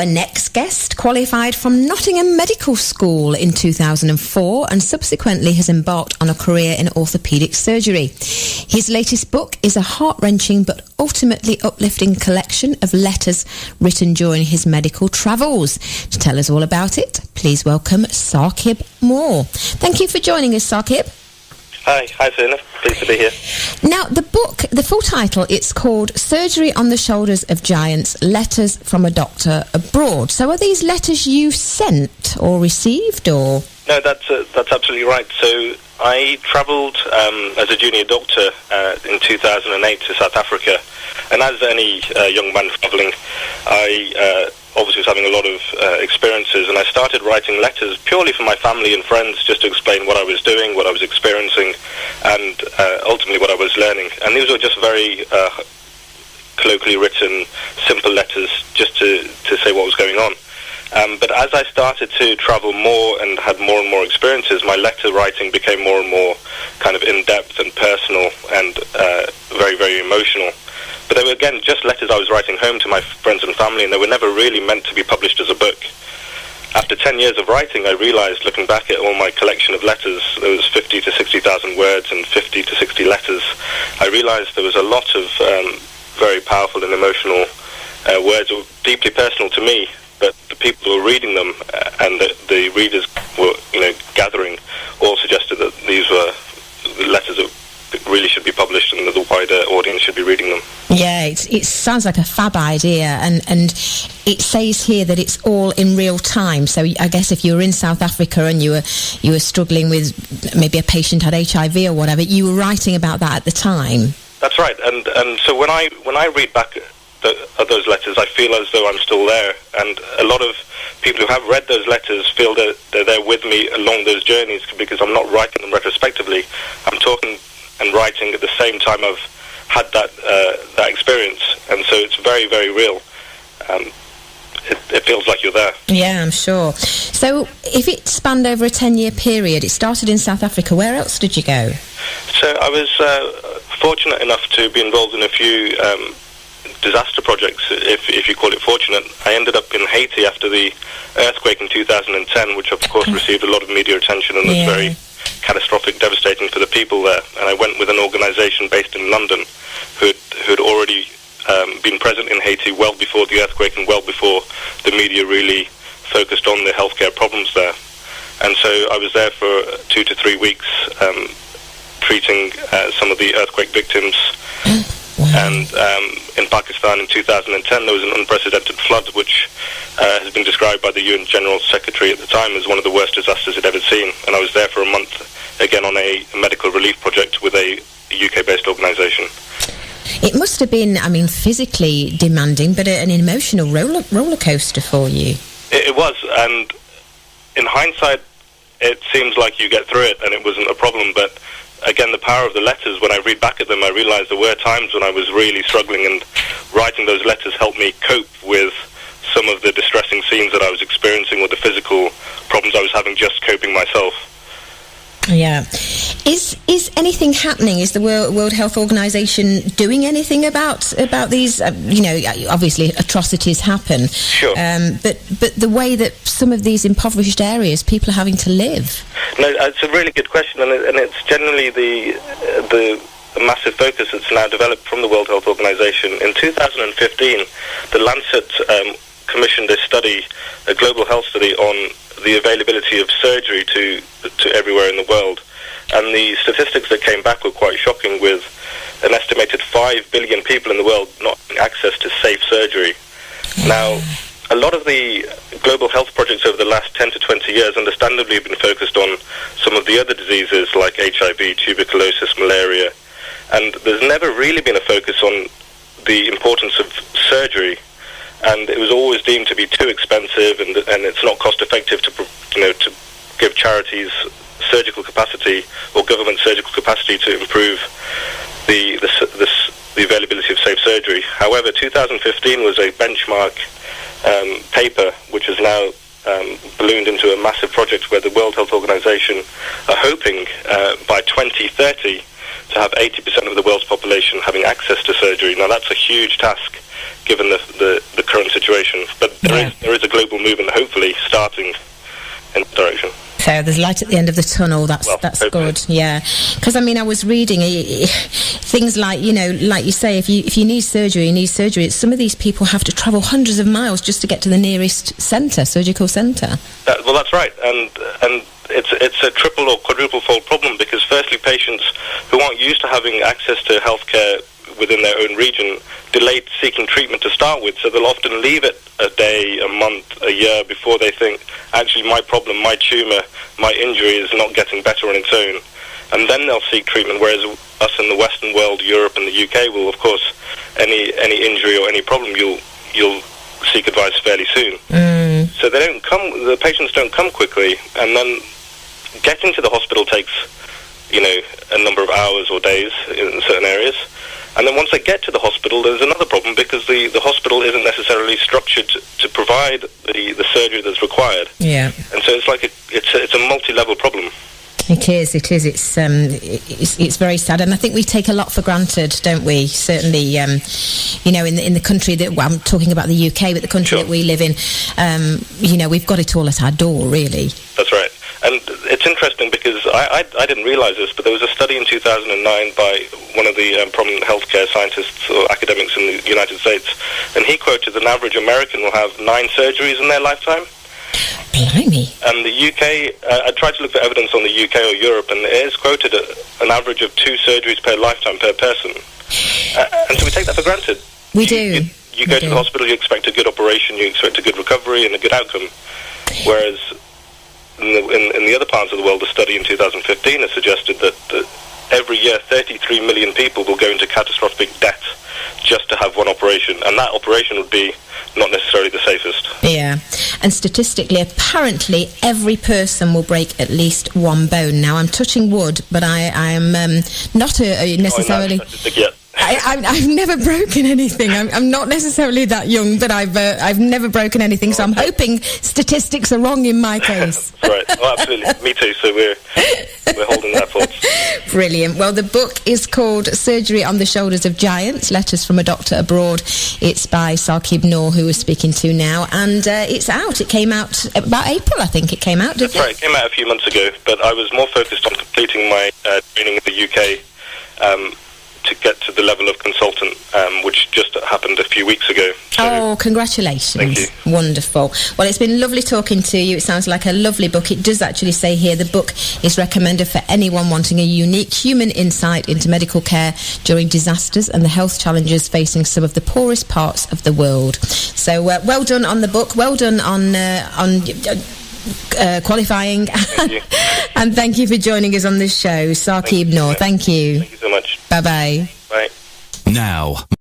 Our next guest qualified from Nottingham Medical School in 2004 and subsequently has embarked on a career in orthopaedic surgery. His latest book is a heart-wrenching but ultimately uplifting collection of letters written during his medical travels. To tell us all about it, please welcome Saqib Noor. Thank you for joining us, Saqib. Hi Selina, pleased to be here. Now, the book, the full title, it's called Surgery on the Shoulders of Giants, Letters from a Doctor Abroad. So are these letters you sent or received, or...? No, that's absolutely right. So I travelled as a junior doctor in 2008 to South Africa, and as any young man travelling, I obviously was having a lot of experiences, and I started writing letters purely for my family and friends, just to explain what I was doing, what I was experiencing, and ultimately what I was learning. And these were just very colloquially written, simple letters, just to say what was going on. But as I started to travel more and had more and more experiences, my letter writing became more and more kind of in-depth and personal and very, very emotional. But they were, again, just letters I was writing home to my friends and family, and they were never really meant to be published as a book. After 10 years of writing, I realized, looking back at all my collection of letters, there was 50 to 60,000 words and 50 to 60 letters. I realized there was a lot of very powerful and emotional words that were deeply personal to me, but the people who were reading them and the readers were, gathering all suggested that these were the letters that really should be published and that the wider audience should be reading them. Yeah, it sounds like a fab idea, and it says here that it's all in real time. So I guess if you were in South Africa and you were struggling with maybe a patient had HIV or whatever, you were writing about that at the time. That's right, and so when I read back at those letters, I feel as though I'm still there, and a lot of people who have read those letters feel that they're there with me along those journeys, because I'm not writing them retrospectively. I'm talking and writing at the same time I've had that experience, and so it's very, very real. It feels like you're there. Yeah, I'm sure. So if it spanned over a 10-year period, it started in South Africa. Where else did you go? So I was fortunate enough to be involved in a few disaster projects, if you call it fortunate. I ended up in Haiti after the earthquake in 2010, which of course received a lot of media attention and was very catastrophic, devastating for the people there. And I went with an organisation based in London who had already been present in Haiti well before the earthquake and well before the media really focused on the healthcare problems there. And so I was there for 2 to 3 weeks treating some of the earthquake victims. And in Pakistan in 2010 there was an unprecedented flood which has been described by the UN General Secretary at the time as one of the worst disasters he'd ever seen. And I was there for a month, again on a medical relief project with a UK-based organisation. It must have been, physically demanding, but an emotional roller coaster for you. It was, and in hindsight it seems like you get through it and it wasn't a problem, but again, the power of the letters, when I read back at them, I realised there were times when I was really struggling, and writing those letters helped me cope with some of the distressing scenes that I was experiencing or the physical problems I was having just coping myself. Yeah. Is anything happening? Is the World Health Organization doing anything about these? Obviously atrocities happen. Sure. But the way that some of these impoverished areas, people are having to live. No, it's a really good question, and it's generally the massive focus that's now developed from the World Health Organization. In 2015, the Lancet commissioned a global health study on the availability of surgery to everywhere in the world. And the statistics that came back were quite shocking, with an estimated 5 billion people in the world not having access to safe surgery. Now, a lot of the global health projects over the last 10 to 20 years understandably have been focused on some of the other diseases like HIV, tuberculosis, malaria, and there's never really been a focus on the importance of surgery. And it was always deemed to be too expensive, and it's not cost effective to give charities surgical capacity or government surgical capacity to improve the availability of safe surgery. However, 2015 was a benchmark paper which has now ballooned into a massive project where the World Health Organization are hoping by 2030 to have 80% of the world's population having access to surgery. Now that's a huge task. given the current situation. But there is a global movement, hopefully, starting in that direction. So there's light at the end of the tunnel. That's good. Yeah, because I was reading things like, like you say, if you need surgery, you need surgery. Some of these people have to travel hundreds of miles just to get to the nearest surgical centre. Well, that's right, and it's a triple or quadruple fold problem, because firstly, patients who aren't used to having access to healthcare within their own region delayed seeking treatment to start with, so they'll often leave it a day, a month, a year before they think, actually my problem, my tumour, my injury is not getting better on its own, and then they'll seek treatment, whereas us in the Western world, Europe and the UK, will of course, any injury or any problem, you'll seek advice fairly soon. So the patients don't come quickly, and then getting to the hospital takes a number of hours or days in certain areas. And then once they get to the hospital, there's another problem, because the hospital isn't necessarily structured to provide the surgery that's required. Yeah. And so it's a multi-level problem. It is. It's very sad, and I think we take a lot for granted, don't we? Certainly, in the country that I'm talking about, the UK, but the country that we live in, we've got it all at our door, really. That's right. And it's interesting because I didn't realise this, but there was a study in 2009 by one of the prominent healthcare scientists or academics in the United States, and he quoted an average American will have 9 surgeries in their lifetime. Blimey. And the UK, I tried to look for evidence on the UK or Europe, and it is quoted at an average of 2 surgeries per lifetime per person. And so we take that for granted. We do. You go to the hospital, you expect a good operation, you expect a good recovery and a good outcome. Whereas in the other parts of the world, a study in 2015 has suggested that every year 33 million people will go into catastrophic debt just to have one operation, and that operation would be not necessarily the safest. Yeah, and statistically, apparently, every person will break at least one bone. Now, I'm touching wood, but I am not necessarily... I've never broken anything. I'm not necessarily that young, but I've never broken anything, so I'm hoping statistics are wrong in my case. Right, well, absolutely. Me too, so we're holding that thought. Brilliant. Well, the book is called Surgery on the Shoulders of Giants, Letters from a Doctor Abroad. It's by Saqib Noor, who we're speaking to now, and it's out. It came out about April, I think it came out, didn't it? That's right, it came out a few months ago, but I was more focused on completing my training in the UK to get to the level of consultant, which just happened a few weeks ago. So, congratulations. Thank you. Wonderful. Well, it's been lovely talking to you. It sounds like a lovely book. It does actually say here the book is recommended for anyone wanting a unique human insight into medical care during disasters and the health challenges facing some of the poorest parts of the world. So well done on the book. Well done on qualifying. Thank you. And thank you for joining us on this show, Saqib Noor. Thank you. Thank you so much. Bye-bye. Bye. Now.